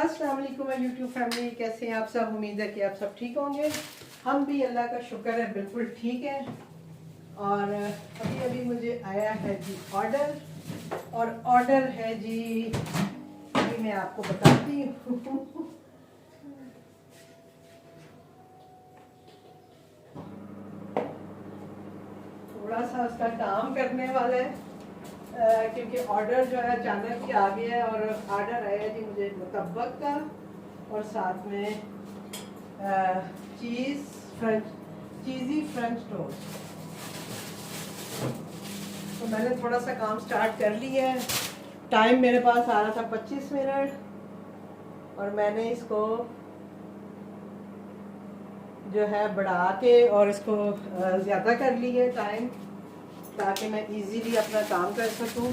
अस्सलाम वालेकुम YouTube family, कैसे हैं आप सब। उम्मीद है कि आप सब ठीक होंगे। हम भी अल्लाह का शुक्र है बिल्कुल ठीक है। और अभी अभी मुझे आया है जी ऑर्डर, और ऑर्डर है जी, अभी मैं आपको बताती हूँ। थोड़ा सा उसका काम करने वाला है क्योंकि ऑर्डर जो है अचानक ही आ गया है। और ऑर्डर आया है जी मुझे मुतब्बक का, और साथ में चीज़ी फ्रेंच टोस्ट। तो मैंने थोड़ा सा काम स्टार्ट कर लिया है। टाइम मेरे पास आ रहा था 25 मिनट, और मैंने इसको जो है बढ़ा के और इसको ज़्यादा कर लिया है टाइम, ताकि मैं इजीली अपना काम कर सकूं।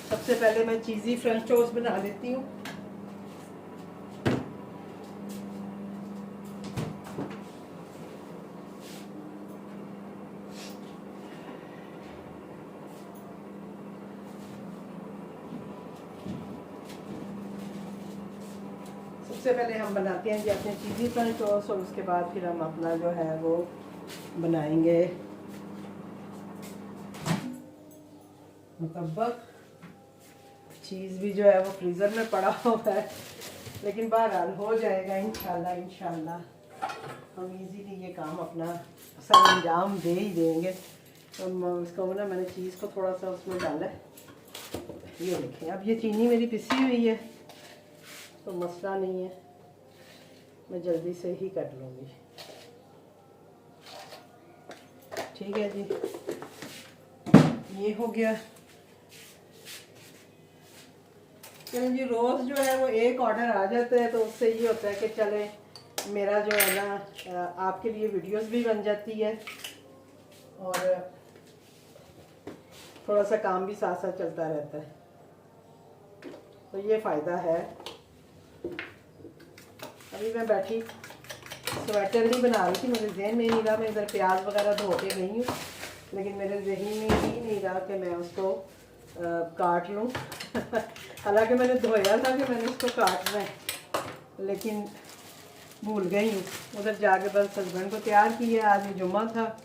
सबसे पहले मैं चीज़ी फ्रेंच टोस्ट बना लेती हूँ। सबसे पहले हम बनाते हैं जी अपने चीज़ी फ्रेंच टोस्ट, और उसके बाद फिर हम अपना जो है वो बनाएंगे मुतब्बक। चीज़ भी जो है वो फ्रीज़र में पड़ा हुआ है, लेकिन बहरहाल हो जाएगा इंशाल्लाह। इंशाल्लाह हम इजीली ये काम अपना सर अंजाम दे ही देंगे। तो इसको ना मैंने चीज़ को थोड़ा सा उसमें डाला है। ये देखें, अब ये चीनी मेरी पिसी हुई है तो मसला नहीं है, मैं जल्दी से ही कर लूँगी। ठीक है जी, ये हो गया। चलो जी, रोज़ जो है वो एक ऑर्डर आ जाता है तो उससे ये होता है कि चले मेरा जो है ना आपके लिए वीडियोस भी बन जाती है, और थोड़ा सा काम भी साथ साथ चलता रहता है, तो ये फ़ायदा है। अभी मैं बैठी स्वेटर नहीं बना रही थी, मेरे जहन में नहीं रहा। मैं इधर प्याज वगैरह धो के गई हूँ, लेकिन मेरे जहन में ही नहीं रहा कि मैं उसको काट लूँ। हालांकि मैंने धोया था कि मैंने उसको काटना है, लेकिन भूल गई हूँ। उधर जाके बस हस्बैंड को तैयार किया। आज ये जुम्मा था,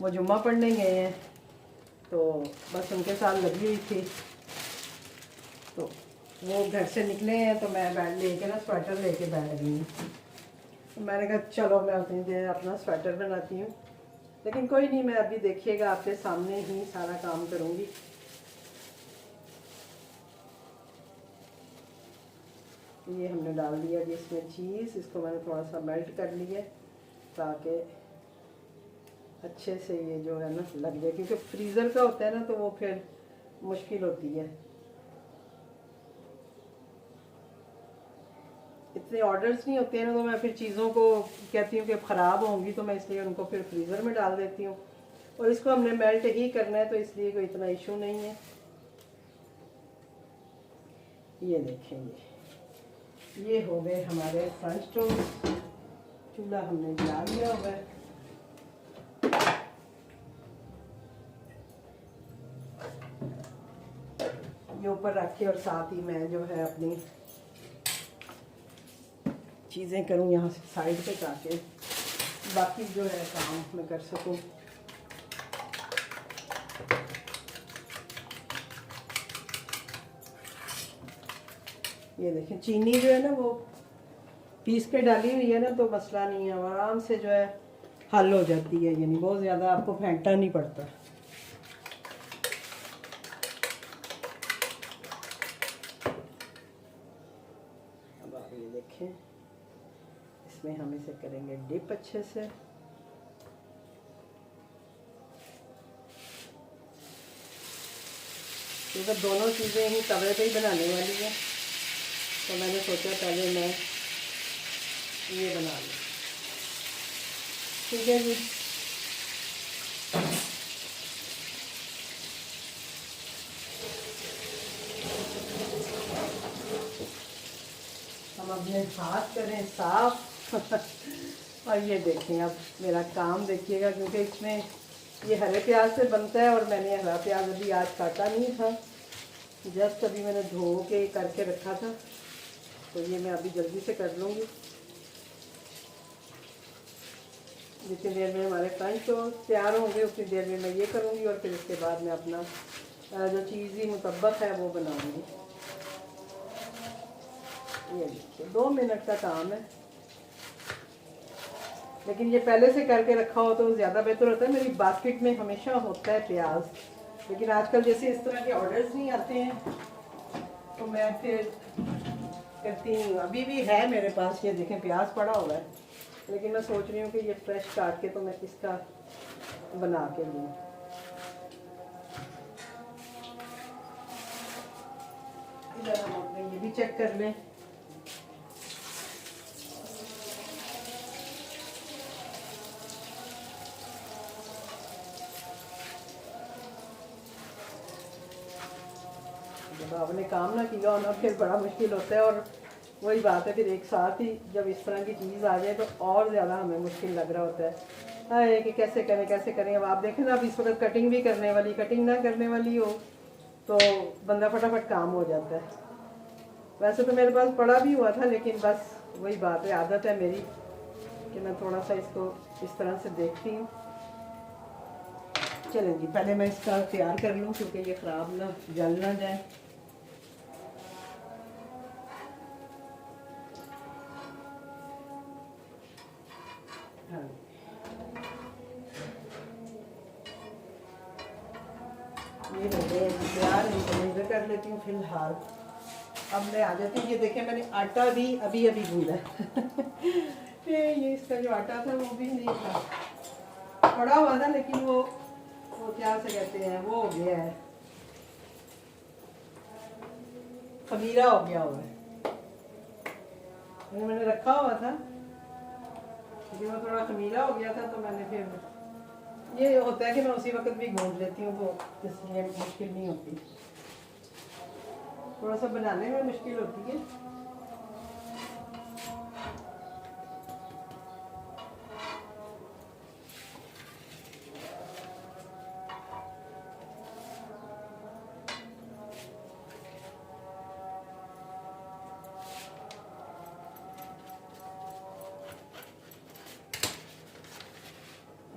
वो जुम्मा पढ़ने गए हैं, तो बस उनके साथ लगी हुई थी। तो वो घर से निकले हैं तो मैं बैठ लेके ना स्वेटर लेके बैठ गई हूँ। तो मैंने कहा चलो मैं उतनी देर अपना स्वेटर बनाती हूँ, लेकिन कोई नहीं, मैं अभी देखिएगा आपके सामने ही सारा काम करूँगी। ये हमने डाल दिया जी इसमें चीज़। इसको मैंने थोड़ा सा मेल्ट कर लिया ताकि अच्छे से ये जो है ना लग जाए, क्योंकि फ्रीज़र का होता है ना तो वो फिर मुश्किल होती है। इतने ऑर्डर्स नहीं होते हैं ना, तो मैं फिर चीज़ों को कहती हूँ कि ख़राब होंगी, तो मैं इसलिए उनको फिर फ्रीज़र में डाल देती हूँ। और इसको हमने मेल्ट ही करना है, तो इसलिए कोई इतना इशू नहीं है। ये देखेंगे, ये हो गए हमारे फ्रेंच टोस्ट। चूल्हा हमने जला लिया हुआ है। ये ऊपर रखे, और साथ ही मैं जो है अपनी चीज़ें करूँ यहाँ से साइड पे, ताकि बाकी जो है काम मैं कर सकूँ। ये देखें, चीनी जो है ना वो पीस के डाली हुई है ना, तो मसला नहीं है, आराम से जो है हल हो जाती है, यानी बहुत ज़्यादा आपको फेंटना नहीं पड़ता। अब आप ये देखें, इसमें हम इसे करेंगे डिप अच्छे से। क्योंकि दोनों चीज़ें ही तवे पे ही बनाने वाली हैं, तो मैंने सोचा पहले मैं ये बना लूँ। ठीक है जी, हम अपने हाथ करें साफ। और ये देखें, अब मेरा काम देखिएगा, क्योंकि इसमें ये हरे प्याज से बनता है, और मैंने हरा प्याज अभी आज काटा नहीं था, जस्ट अभी मैंने धो के करके रखा था। तो ये मैं अभी जल्दी से कर लूँगी। जितनी देर में हमारे फ्रेंच टोस्ट तैयार होंगे उतनी देर में मैं ये करूँगी, और फिर उसके बाद मैं अपना जो चीज़ी मुतब्बक है वो बनाऊँगी। ये देखिए 2 मिनट का काम है, लेकिन ये पहले से करके रखा हो तो ज़्यादा बेहतर होता है। मेरी बास्केट में हमेशा होता है प्याज, लेकिन आजकल जैसे इस तरह के ऑर्डर्स नहीं आते हैं तो मैं फिर करती हूँ। अभी भी है मेरे पास, ये देखें प्याज पड़ा हुआ है, लेकिन मैं सोच रही हूँ कि ये फ्रेश काट के तो मैं इसका बना के लूँ। इधर हम अपने ये भी चेक कर लें। जब आपने काम ना किया हो ना फिर बड़ा मुश्किल होता है, और वही बात है फिर एक साथ ही जब इस तरह की चीज़ आ जाए तो और ज़्यादा हमें मुश्किल लग रहा होता है कि कैसे करें कैसे करें। अब आप देखें ना, अब इस वक्त कटिंग भी करने वाली, कटिंग ना करने वाली हो तो बंदा फटाफट काम हो जाता है। वैसे तो मेरे पास पड़ा भी हुआ था, लेकिन बस वही बात है, आदत है मेरी कि मैं थोड़ा सा इसको इस तरह से देखती हूँ। चलें जी, पहले मैं इसका तैयार कर लूँ क्योंकि ये ख़राब ना जल ना जाए। हाँ, ये हो गए तैयार, इनको मैं इधर कर लेती हूँ फिलहाल। अब मैं आ जाती हूँ। ये देखें मैंने आटा भी अभी अभी गूंदा है ये इसका जो आटा था वो भी नहीं था, पड़ा हुआ था, लेकिन वो क्या से कहते हैं, वो हो गया है, खमीरा हो गया हुआ है। मैंने रखा हुआ था लेकिन वो थोड़ा खमीरा हो गया था, तो मैंने फिर ये होता है कि मैं उसी वक्त भी गूंद लेती हूँ, तो इसलिए मुश्किल नहीं होती। थोड़ा सा बनाने में मुश्किल होती है।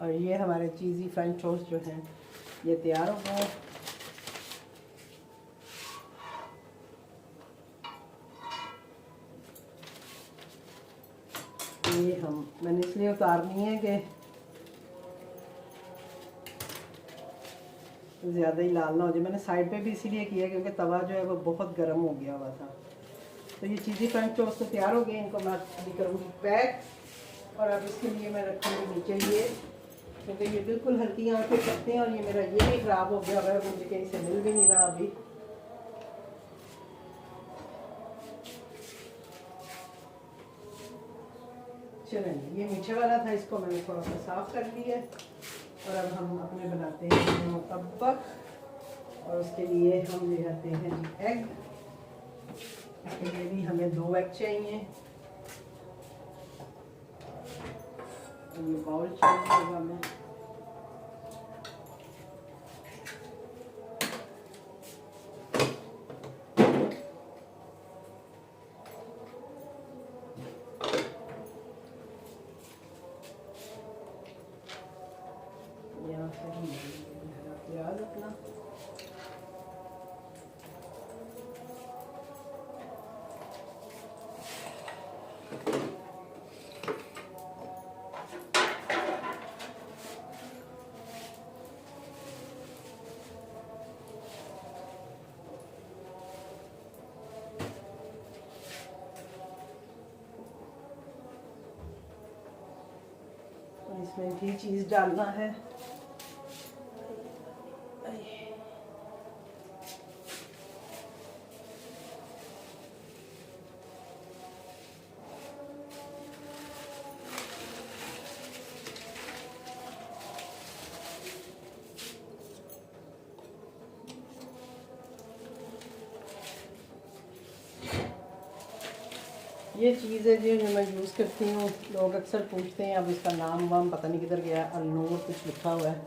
और ये हमारे चीज़ी फ्रेंच टोस्ट जो हैं ये तैयार हो गए। ये मैंने इसलिए उतारनी है कि ज़्यादा ही लाल ना हो जाए। मैंने साइड पे भी इसीलिए किया क्योंकि तवा जो है वो बहुत गर्म हो गया हुआ था। तो ये चीज़ी फ्रेंच टोस्ट तो तैयार हो गई, इनको मैं अभी करूँगी पैक, और अब इसके लिए मैं रखूँगी नीचे ये, क्योंकि ये बिल्कुल हल्की आँच पे करते हैं, और ये मेरा ये भी ख़राब हो गया है, मुझे कहीं से मिल भी नहीं रहा अभी। चलें, ये मीठे वाला था, इसको मैंने थोड़ा सा साफ़ कर लिया है, और अब हम अपने बनाते हैं मुतब्बक, और उसके लिए हम ले आते हैं जी एग। इसके लिए भी हमें 2 एग चाहिए, और ये बाउल चाहिए होगा हमें। यहाँ से हम प्याज अपना इसमें भी चीज़ डालना है। ये चीज़ है जो मैं यूज़ करती हूँ, लोग अक्सर पूछते हैं, अब इसका नाम वाम पता नहीं किधर गया, अलनूर कुछ लिखा हुआ है।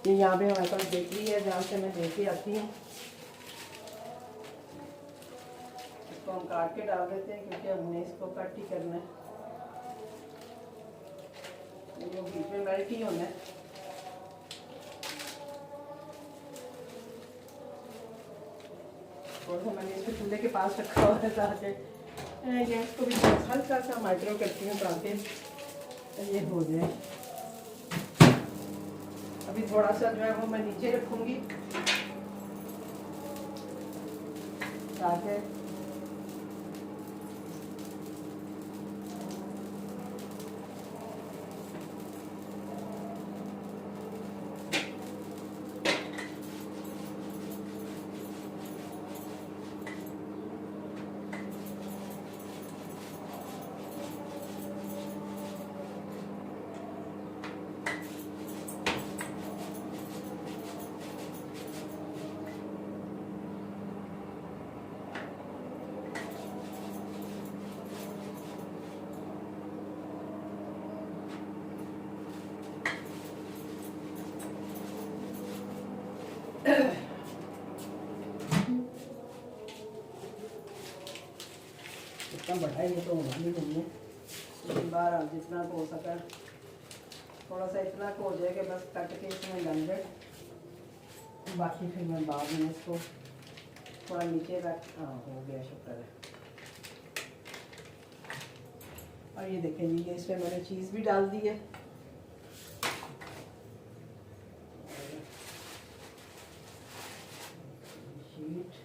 ये यहाँ पे हमारे पास बेकरी है जहाँ से मैं लेके आती हूँ। इसको हम काट के डाल देते हैं क्योंकि हमने इसको कट ही करना है, ये बीच में मेल्ट ही होना है। और मैंने इसको चूल्हे के पास रखा हुआ है ताकि गैस को भी हल्का सा माइक्रो करती हूँ ताकि ये हो जाए। अभी थोड़ा सा जो है वो मैं नीचे रखूँगी ताकि इतना बड़ा ये तो होना भी नहीं है, लेकिन बाहर आप जितना हो सका थोड़ा सा इतना हो जाए कि बस कट के इसमें डाल दे, बाकी फिर मैं बाद में इसको थोड़ा नीचे रख। हाँ हो गया, शुक्र है। और ये देखें जी, ये इसमें मैंने चीज़ भी डाल दी है। शीट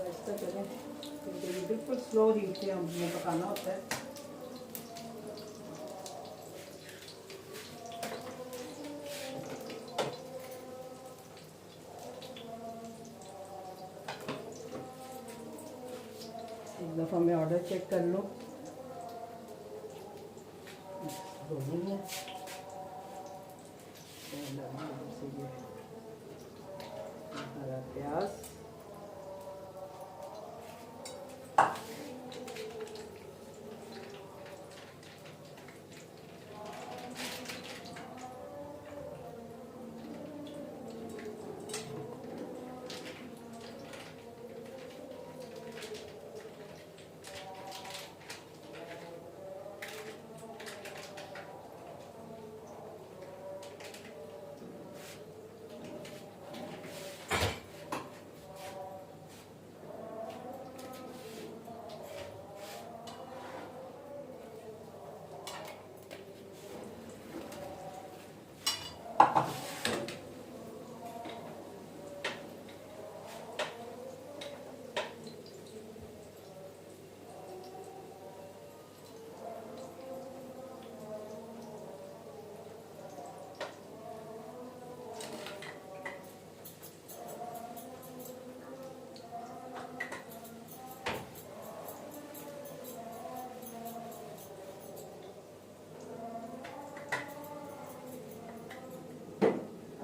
ऐसा करें क्योंकि बिल्कुल स्लो हीट पे हमें पकाना होता है। एक दफ़ा मैं ऑर्डर चेक कर लूँ, नहीं है हरा प्याज,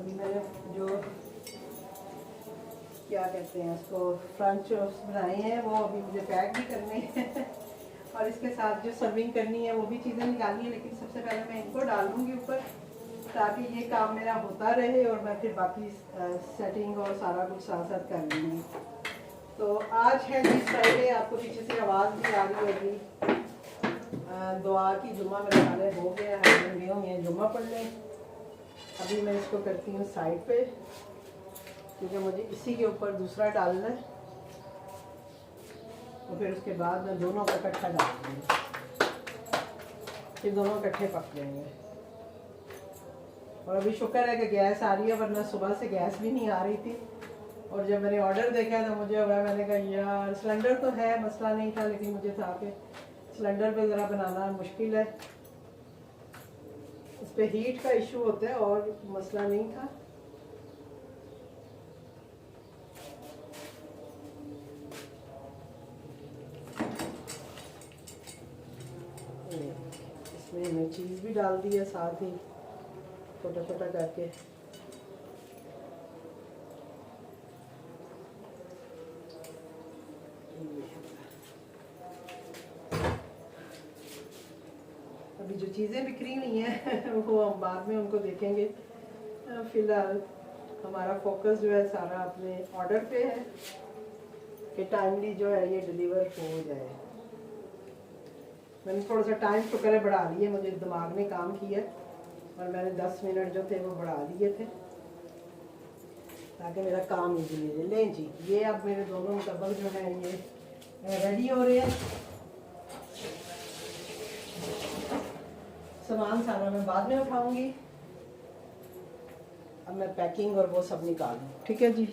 अभी मैंने जो क्या कहते हैं उसको फ्रेंच टोस्ट बनाए हैं वो अभी मुझे पैक भी करने हैं और इसके साथ जो सर्विंग करनी है वो भी चीज़ें निकालनी है, लेकिन सबसे पहले मैं इनको डाल दूँगी ऊपर ताकि ये काम मेरा होता रहे और मैं फिर बाकी सेटिंग और सारा कुछ साथ साथ कर लूँगी। तो आज है जी फ्राइडे, आपको पीछे से आवाज़ भी आ रही होगी। दुआ की जुम्मा मेरे वाले हो गया है, गए हुए हैं जुम्मा पढ़ने। अभी मैं इसको करती हूँ साइड पे क्योंकि मुझे इसी के ऊपर दूसरा डालना है। तो फिर उसके बाद मैं दोनों को इकट्ठा डाल दूँगी, फिर दोनों इकट्ठे पक जाएंगे। और अभी शुक्र है कि गैस आ रही है, वरना सुबह से गैस भी नहीं आ रही थी। और जब मैंने ऑर्डर देखा तो मुझे हुआ, मैंने कहा यार सिलेंडर तो है, मसला नहीं था, लेकिन मुझे था कि सिलेंडर पे ज़रा बनाना मुश्किल है, उस पर हीट का इशू होता है, और मसला नहीं था। इसमें मैंने चीज़ भी डाल दी है साथ ही छोटा छोटा करके। अभी जो चीज़ें बिखरी हुई हैं वो हम बाद में उनको देखेंगे। फ़िलहाल हमारा फोकस जो है सारा अपने ऑर्डर पे है कि टाइमली जो है ये डिलीवर हो जाए। मैंने थोड़ा सा टाइम शुक्र है बढ़ा लिए, मुझे दिमाग ने काम किया और मैंने 10 मिनट जो थे वो बढ़ा दिए थे ताकि मेरा काम इजीली हो जाए। लें जी, ये अब मेरे दोनों मुतब्बल जो है ये रेडी हो रहे हैं। सामान सारा मैं बाद में उठाऊंगी, अब मैं पैकिंग और वो सब निकाल लूँ। ठीक है जी।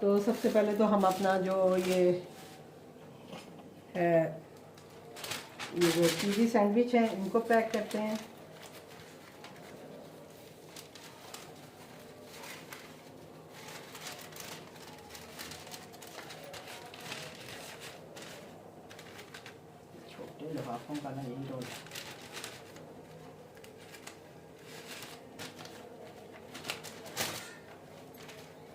तो सबसे पहले तो हम अपना जो ये है, ये जो चीज़ी सैंडविच है इनको पैक करते हैं। छोटे लिफाफों का ना यही रोल है।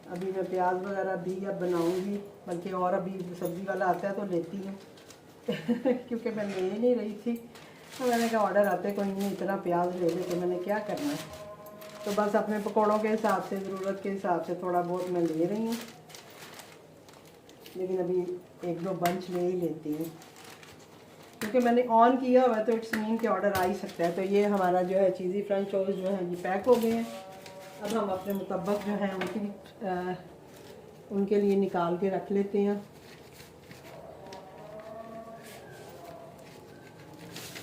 अभी मैं प्याज वगैरह भी अब बनाऊंगी, बल्कि और अभी सब्ज़ी वाला आता है तो लेती हूँ क्योंकि मैं ले नहीं रही थी, तो मैंने कहा ऑर्डर आते कोई नहीं, इतना प्याज ले ले के मैंने क्या करना है। तो बस अपने पकौड़ों के हिसाब से, ज़रूरत के हिसाब से थोड़ा बहुत मैं ले रही हूँ, लेकिन अभी 1-2 बंच ले ही लेती हूँ क्योंकि मैंने ऑन किया हुआ है, तो इट्स मीन के ऑर्डर आ ही सकता है। तो ये हमारा जो है चीज़ी फ्रेंच टोस्ट जो है ये पैक हो गए हैं। अब हम अपने मुतब्बक जो है उनके लिए निकाल के रख लेते हैं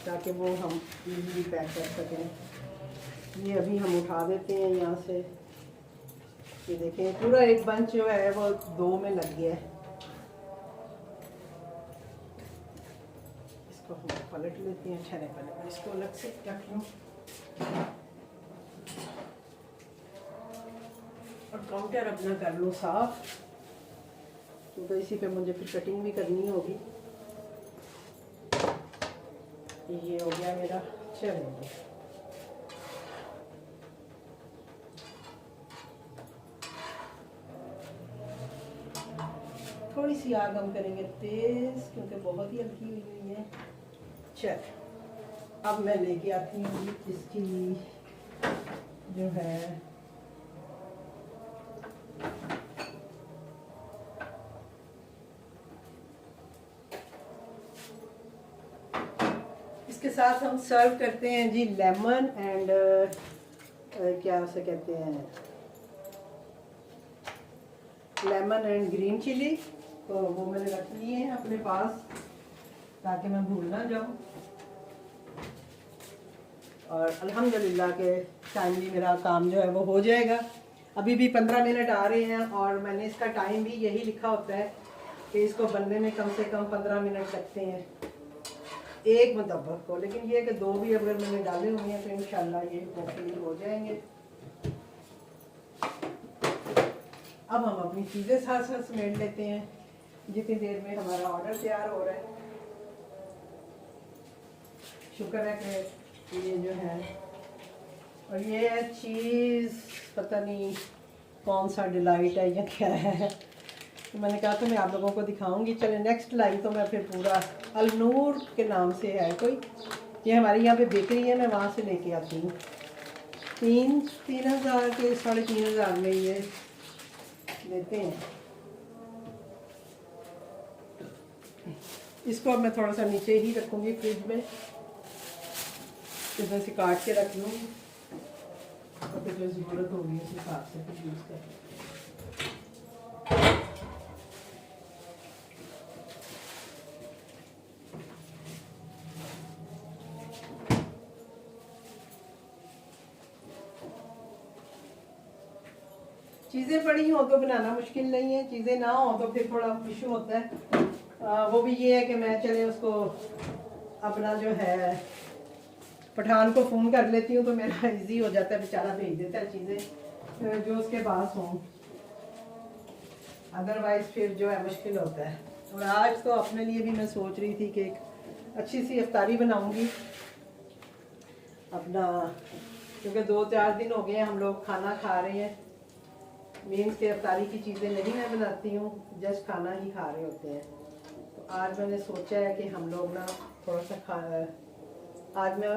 ताकि वो हम इजीली पैक कर सकें। ये अभी हम उठा देते हैं यहाँ से। ये देखें पूरा एक बंच जो है वो 2 में लग गया है। इसको हम पलट लेते हैं। ठहरे पहले मैं इसको अलग से रख लूँ और काउंटर अपना कर लूँ साफ, तो इसी पे मुझे फिर कटिंग भी करनी होगी। ये हो गया मेरा। चलिए थोड़ी सी आग हम करेंगे तेज क्योंकि बहुत ही हल्की हुई है। चल अब मैं लेके आती हूँ इसकी जो है इसके साथ हम सर्व करते हैं जी लेमन एंड क्या उसे कहते हैं, लेमन एंड ग्रीन चिली। तो वो मैंने रख लिए हैं अपने पास ताकि मैं भूल ना जाऊँ। और अल्हम्दुलिल्लाह के टाइमली मेरा काम जो है वो हो जाएगा। अभी भी 15 मिनट आ रहे हैं और मैंने इसका टाइम भी यही लिखा होता है कि इसको बनने में कम से कम 15 मिनट लगते हैं एक मुतब्बक को। लेकिन ये कि 2 भी अगर मैंने डाले हुए हैं तो इंशाल्लाह ये होपफुली हो जाएंगे। अब हम अपनी चीज़ें साथ साथ समेट लेते हैं जितनी देर में हमारा ऑर्डर तैयार हो रहा है। शुक्र है कि ये जो है, और ये है चीज़, पता नहीं कौन सा डिलाइट है या क्या है, तो मैंने कहा तो मैं आप लोगों को दिखाऊंगी। चले नेक्स्ट लाई तो मैं फिर पूरा अलनूर के नाम से है कोई, ये हमारी यहाँ पे बेकरी है, मैं वहाँ से लेके आती हूँ। 3,000 के 3,500 में ये देते हैं। इसको अब मैं थोड़ा सा नीचे ही रखूँगी फ्रिज में, इधर से काट के रख लूँगी और फिर जो ज़रूरत होगी उस हिसाब से फिर यूज़ कर। चीज़ें पड़ी हों तो बनाना मुश्किल नहीं है, चीज़ें ना हो तो फिर थोड़ा इशू होता है। वो भी ये है कि मैं चले उसको अपना जो है पठान को फ़ोन कर लेती हूँ तो मेरा इजी हो जाता है, बेचारा भेज देता है चीज़ें जो उसके पास हों, अदरवाइज़ फिर जो है मुश्किल होता है। और आज तो अपने लिए भी मैं सोच रही थी कि एक अच्छी सी इफ्तारी बनाऊंगी अपना, क्योंकि 2-4 दिन हो गए हम लोग खाना खा रहे हैं, मीन्स के इफ्तारी की चीज़ें नहीं मैं बनाती हूँ, जस्ट खाना ही खा रहे होते हैं। तो आज मैंने सोचा है कि हम लोग ना थोड़ा सा आज मैं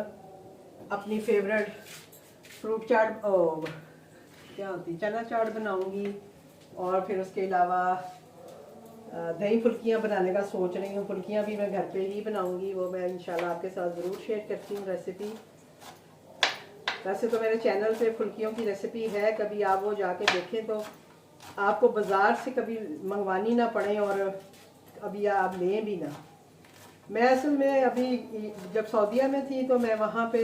अपनी फेवरेट फ्रूट चाट क्या होती चना चाट बनाऊंगी, और फिर उसके अलावा दही फुल्कियाँ बनाने का सोच रही हूँ। फुल्कियाँ भी मैं घर पे ही बनाऊंगी, वो मैं इंशाल्लाह आपके साथ ज़रूर शेयर करती हूँ रेसिपी। वैसे तो मेरे चैनल पे फुल्कियों की रेसिपी है, कभी आप वो जाके देखें तो आपको बाज़ार से कभी मंगवानी ना पड़े और अभी आप लें भी ना। मैं असल में अभी जब सऊदीया में थी तो मैं वहाँ पे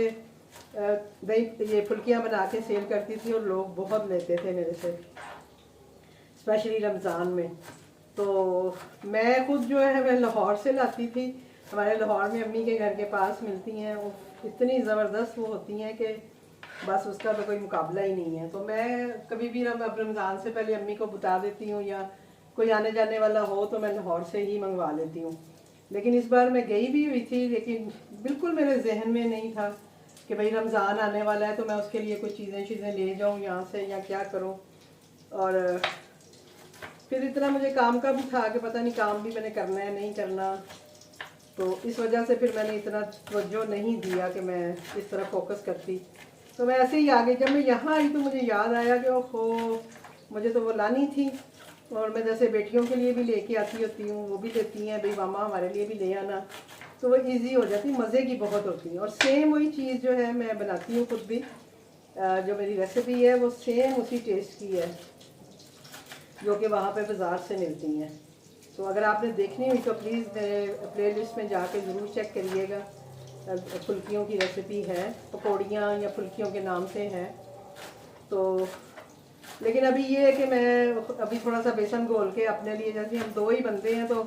दही ये फुल्कियाँ बना के सेल करती थी और लोग बहुत लेते थे मेरे से, स्पेशली रमज़ान में। तो मैं खुद जो है मैं लाहौर से लाती थी, हमारे लाहौर में अम्मी के घर के पास मिलती हैं, वो इतनी ज़बरदस्त वो होती हैं कि बस उसका तो कोई मुकाबला ही नहीं है। तो मैं कभी भी अब रमज़ान से पहले अम्मी को बता देती हूँ, या कोई आने जाने वाला हो तो मैं लाहौर से ही मंगवा लेती हूँ। लेकिन इस बार मैं गई भी हुई थी, लेकिन बिल्कुल मेरे जहन में नहीं था कि भाई रमज़ान आने वाला है तो मैं उसके लिए कुछ चीज़ें ले जाऊँ यहाँ से या क्या करूँ। और फिर इतना मुझे काम का भी था कि पता नहीं काम भी मैंने करना है नहीं करना, तो इस वजह से फिर मैंने इतना तवज्जो नहीं दिया कि मैं इस तरह फोकस करती। तो मैं ऐसे ही आ गई। जब मैं यहाँ आई तो मुझे याद आया कि ओहो मुझे तो वो लानी थी, और मैं जैसे बेटियों के लिए भी लेके आती होती हूँ, वो भी लेती हैं भाई मामा हमारे लिए भी ले आना, तो वो इजी हो जाती, मज़े की बहुत होती है। और सेम वही चीज़ जो है मैं बनाती हूँ खुद भी, जो मेरी रेसिपी है वो सेम उसी टेस्ट की है जो कि वहाँ पे बाज़ार से मिलती हैं। तो अगर आपने देखनी हुई तो प्लीज़ मेरे प्लेलिस्ट में जाके ज़रूर चेक करिएगा। फुल्कियों की रेसिपी है, पकौड़ियाँ या फुल्कियों के नाम से है। तो लेकिन अभी ये है कि मैं अभी थोड़ा सा बेसन घोल के अपने लिए, जैसे हम 2 ही बनते हैं तो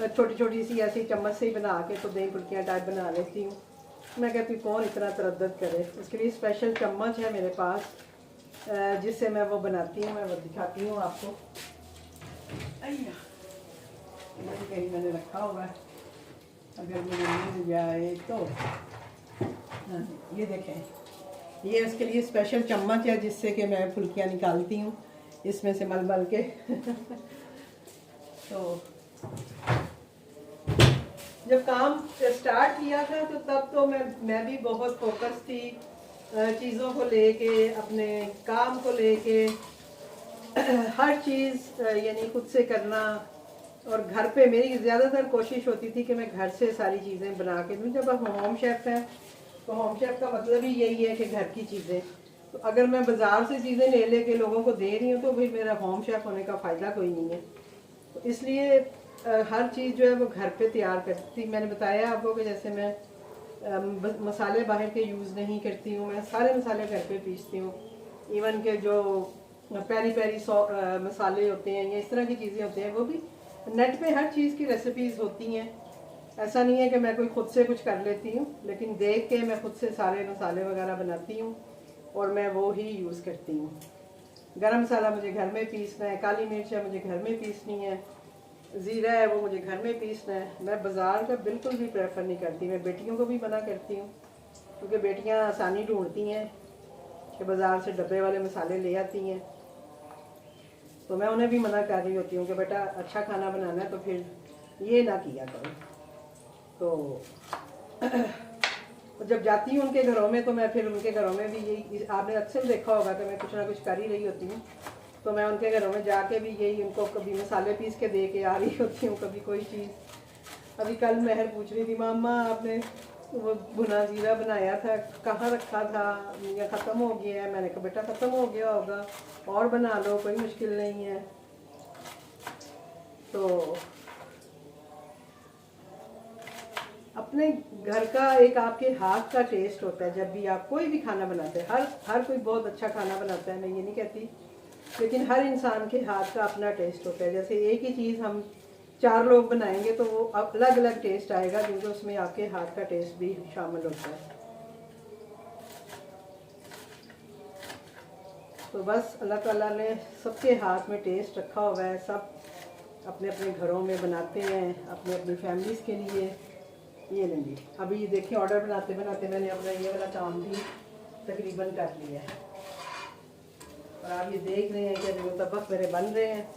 छोटी छोटी सी ऐसी चम्मच से ही बना के तो दही फुल्कियाँ टाइप बना लेती हूँ। मैं कहती कौन इतना तरद्दद करे, उसके लिए स्पेशल चम्मच है मेरे पास जिससे मैं वो बनाती हूँ। मैं वो दिखाती हूँ आपको, कहीं मैंने रखा हुआ है, अगर मुझे मिल जाए तो। ये देखें, ये उसके लिए स्पेशल चम्मच है जिससे कि मैं फुल्कियाँ निकालती हूँ इसमें से मल मल के तो जब काम स्टार्ट किया था तो तब तो मैं भी बहुत फोकस थी चीज़ों को लेके, अपने काम को लेके हर चीज़ यानी खुद से करना। और घर पे मेरी ज़्यादातर कोशिश होती थी कि मैं घर से सारी चीज़ें बना के दूँ। जब आप होम शेफ़ हैं तो होम शेफ़ का मतलब ही यही है कि घर की चीज़ें, तो अगर मैं बाज़ार से चीज़ें ले लेके लोगों को दे रही हूँ तो भाई मेरा होम शेफ़ होने का फ़ायदा कोई नहीं है। तो इसलिए हर चीज़ जो है वो घर पे तैयार करती थी। मैंने बताया आपको कि जैसे मैं मसाले बाहर के यूज़ नहीं करती हूँ, मैं सारे मसाले घर पे पीसती हूँ। इवन के जो पेरी पेरी मसाले होते हैं या इस तरह की चीज़ें होती हैं, वो भी नेट पे हर चीज़ की रेसिपीज़ होती हैं। ऐसा नहीं है कि मैं कोई खुद से कुछ कर लेती हूँ, लेकिन देख के मैं खुद से सारे मसाले वगैरह बनाती हूँ और मैं वो ही यूज़ करती हूँ। गरम मसाला मुझे घर में पीसना है, काली मिर्च है मुझे घर में पीसनी है, ज़ीरा है वो मुझे घर में पीसना है। मैं बाज़ार का बिल्कुल भी प्रेफर नहीं करती। मैं बेटियों को भी मना करती हूँ, क्योंकि बेटियाँ आसानी ढूंढती हैं कि बाज़ार से डब्बे वाले मसाले ले आती हैं। तो मैं उन्हें भी मना कर रही होती हूँ कि बेटा अच्छा खाना बनाना है तो फिर ये ना किया करो। तो जब जाती हूँ उनके घरों में तो मैं फिर उनके घरों में भी यही, आपने अक्सर देखा होगा कि मैं कुछ ना कुछ कर ही रही होती हूँ, तो मैं उनके घरों में जाके भी यही उनको कभी मसाले पीस के दे के आ रही होती हूँ, कभी कोई चीज़। अभी कल महर पूछ रही थी मामा आपने वो भुना जीरा बनाया था कहाँ रखा था या ख़त्म हो गया है। मैंने कहा बेटा ख़त्म हो गया होगा और बना लो, कोई मुश्किल नहीं है। तो अपने घर का एक आपके हाथ का टेस्ट होता है जब भी आप कोई भी खाना बनाते हैं। हर कोई बहुत अच्छा खाना बनाता है, मैं ये नहीं कहती, लेकिन हर इंसान के हाथ का अपना टेस्ट होता है। जैसे एक ही चीज़ हम 4 लोग बनाएंगे तो वो अलग अलग टेस्ट आएगा, क्योंकि उसमें आपके हाथ का टेस्ट भी शामिल होता है। तो बस अल्लाह ताला ने सबके हाथ में टेस्ट रखा हुआ है, सब अपने अपने घरों में बनाते हैं अपने अपनी फैमिलीज़ के लिए। ये लेंगे अभी देखिए, ऑर्डर बनाते बनाते मैंने अपना ये वाला काम भी तकरीबन कर लिया है। और आप ये देख रहे हैं कि अभी मुतब्बक मेरे बन रहे हैं।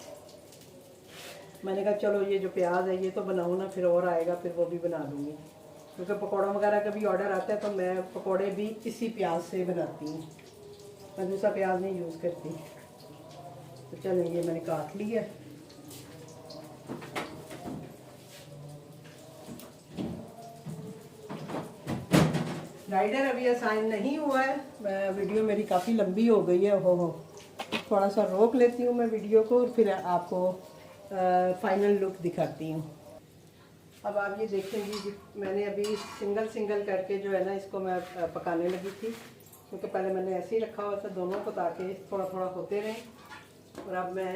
मैंने कहा चलो ये जो प्याज है ये तो बनाऊँ ना, फिर और आएगा फिर वो भी बना लूँगी, क्योंकि पकौड़ा वगैरह का भी ऑर्डर आता है तो मैं पकौड़े भी इसी प्याज से बनाती हूँ, मैं दूसरा प्याज नहीं यूज़ करती। तो चलो ये मैंने काट लिया। राइडर अभी असाइन नहीं हुआ है, वीडियो मेरी काफ़ी लंबी हो गई है। हो थोड़ा सा रोक लेती हूँ मैं वीडियो को और फिर आपको फाइनल लुक दिखाती हूँ। अब आप ये देखेंगी कि मैंने अभी सिंगल सिंगल करके जो है ना इसको मैं पकाने लगी थी, क्योंकि पहले मैंने ऐसे ही रखा हुआ था दोनों को ताकि थोड़ा थोड़ा होते रहें। और अब मैं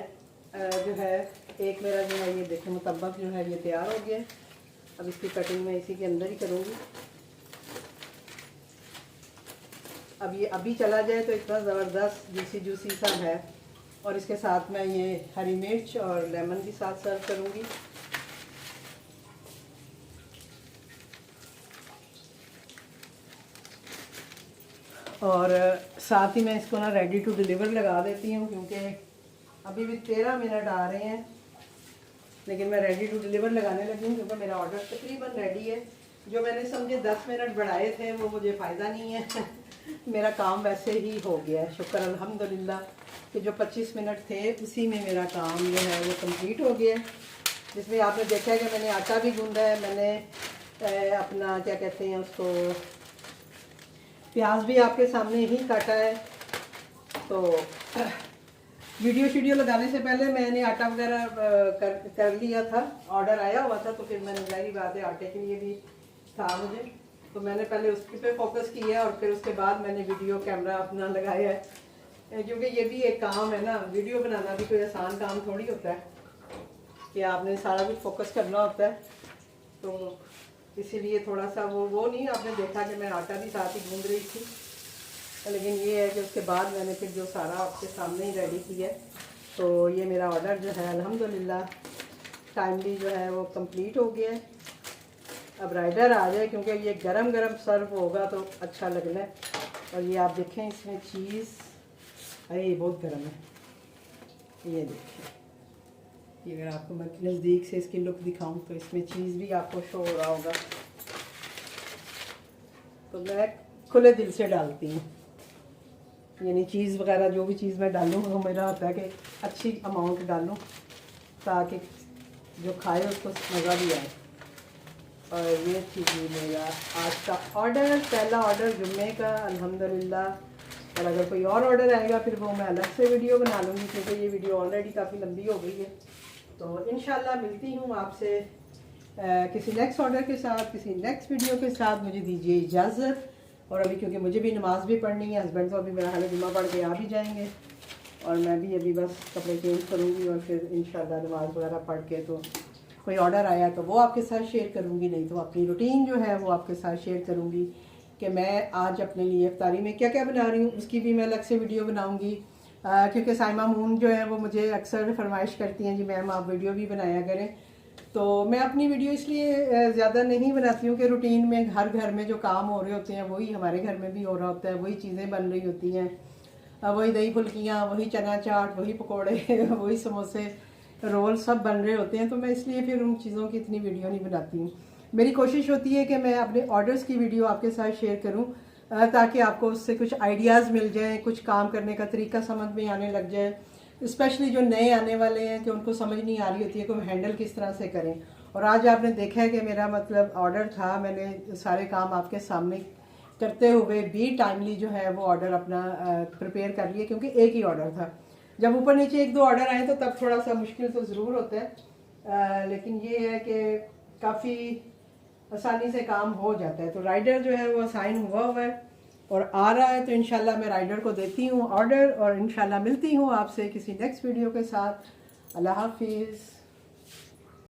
जो है एक मेरा जो है ये देखें मुतब्बक जो है ये तैयार हो गया। अब इसकी कटिंग मैं इसी के अंदर ही करूँगी। अब ये अभी चला जाए तो इतना ज़बरदस्त जूसी जूसी सा है। और इसके साथ मैं ये हरी मिर्च और लेमन भी साथ सर्व करूँगी। और साथ ही मैं इसको ना रेडी टू डिलीवर लगा देती हूँ, क्योंकि अभी भी 13 मिनट आ रहे हैं, लेकिन मैं रेडी टू डिलीवर लगाने लगी हूँ क्योंकि मेरा ऑर्डर तकरीबन रेडी है। जो मैंने समझे 10 मिनट बढ़ाए थे वो मुझे फ़ायदा नहीं है मेरा काम वैसे ही हो गया है, शुक्र अल्हम्दुलिल्लाह कि जो 25 मिनट थे उसी में मेरा काम जो है वो कंप्लीट हो गया है। जिसमें आपने देखा है कि मैंने आटा भी गूंदा है, मैंने अपना क्या कहते हैं उसको प्याज भी आपके सामने ही काटा है। तो वीडियो लगाने से पहले मैंने आटा वगैरह कर लिया था, ऑर्डर आया हुआ था तो फिर मैंने जाहिर बात है आटे के लिए भी था मुझे, तो मैंने पहले उसके पे फोकस किया और फिर उसके बाद मैंने वीडियो कैमरा अपना लगाया है, क्योंकि ये भी एक काम है ना, वीडियो बनाना भी कोई आसान काम थोड़ी होता है कि आपने सारा कुछ फोकस करना होता है। तो इसीलिए थोड़ा सा वो नहीं, आपने देखा कि मैं आटा भी साथ ही गूंद रही थी, लेकिन ये है कि उसके बाद मैंने फिर जो सारा आपके सामने ही रेडी किया है। तो ये मेरा ऑर्डर जो है अल्हम्दुलिल्लाह टाइमली जो है वो कंप्लीट हो गया है। अब राइडर आ जाए, क्योंकि ये गरम गरम सर्व होगा तो अच्छा लगना है। और ये आप देखें इसमें चीज़, अरे ये बहुत गर्म है, ये देखें, ये अगर आपको मैं नज़दीक से इसकी लुक दिखाऊं तो इसमें चीज़ भी आपको शो हो रहा होगा। तो मैं खुले दिल से डालती हूँ, यानी चीज़ वगैरह जो भी चीज़ मैं डालूँ वो मेरा होता है कि अच्छी अमाउंट डालूँ ताकि जो खाए उसको मज़ा भी आए। और ये चीज़ मेरा आज का ऑर्डर, पहला ऑर्डर जुम्मे का अल्हम्दुलिल्लाह। और अगर कोई और ऑर्डर आएगा फिर वो मैं अलग से वीडियो बना लूँगी, क्योंकि ये वीडियो ऑलरेडी काफ़ी लंबी हो गई है। तो इंशाल्लाह मिलती हूँ आपसे किसी नेक्स्ट ऑर्डर के साथ, किसी नेक्स्ट वीडियो के साथ। मुझे दीजिए इजाज़त। और अभी क्योंकि मुझे भी नमाज़ भी पढ़नी है, हस्बैंड तो अभी मेरा हाल जुम्मा पढ़ के आ भी जाएंगे, और मैं भी अभी बस कपड़े चेंज करूँगी और फिर इंशाल्लाह नमाज़ वगैरह पढ़ के तो कोई ऑर्डर आया तो वो आपके साथ शेयर करूँगी, नहीं तो अपनी रूटीन जो है वो आपके साथ शेयर करूँगी कि मैं आज अपने लिए इफ्तारी में क्या क्या बना रही हूँ। उसकी भी मैं अलग से वीडियो बनाऊँगी, क्योंकि साइमा मून जो है वो मुझे अक्सर फरमाइश करती हैं जी मैम आप वीडियो भी बनाया करें। तो मैं अपनी वीडियो इसलिए ज़्यादा नहीं बनाती हूँ कि रूटीन में हर घर में जो काम हो रहे होते हैं वही हमारे घर में भी हो रहा होता है, वही चीज़ें बन रही होती हैं, वही दही फुल्कियाँ, वही चना चाट, वही पकोड़े वही समोसे रोल सब बन रहे होते हैं। तो मैं इसलिए फिर उन चीज़ों की इतनी वीडियो नहीं बनाती हूँ। मेरी कोशिश होती है कि मैं अपने ऑर्डर्स की वीडियो आपके साथ शेयर करूँ, ताकि आपको उससे कुछ आइडियाज़ मिल जाएँ, कुछ काम करने का तरीका समझ में आने लग जाए। स्पेशली जो नए आने वाले हैं कि उनको समझ नहीं आ रही होती है कि वो हैंडल किस तरह से करें। और आज आपने देखा है कि मेरा मतलब ऑर्डर था, मैंने सारे काम आपके सामने करते हुए भी टाइमली जो है वो ऑर्डर अपना प्रिपेयर कर लिए, क्योंकि एक ही ऑर्डर था। जब ऊपर नीचे एक दो ऑर्डर आए तो तब थोड़ा सा मुश्किल तो ज़रूर होता है, लेकिन ये है कि काफ़ी आसानी से काम हो जाता है। तो राइडर जो है वो असाइन हुआ है और आ रहा है तो इंशाल्लाह मैं राइडर को देती हूँ ऑर्डर, और इंशाल्लाह मिलती हूँ आपसे किसी नेक्स्ट वीडियो के साथ। अल्लाह हाफिज़।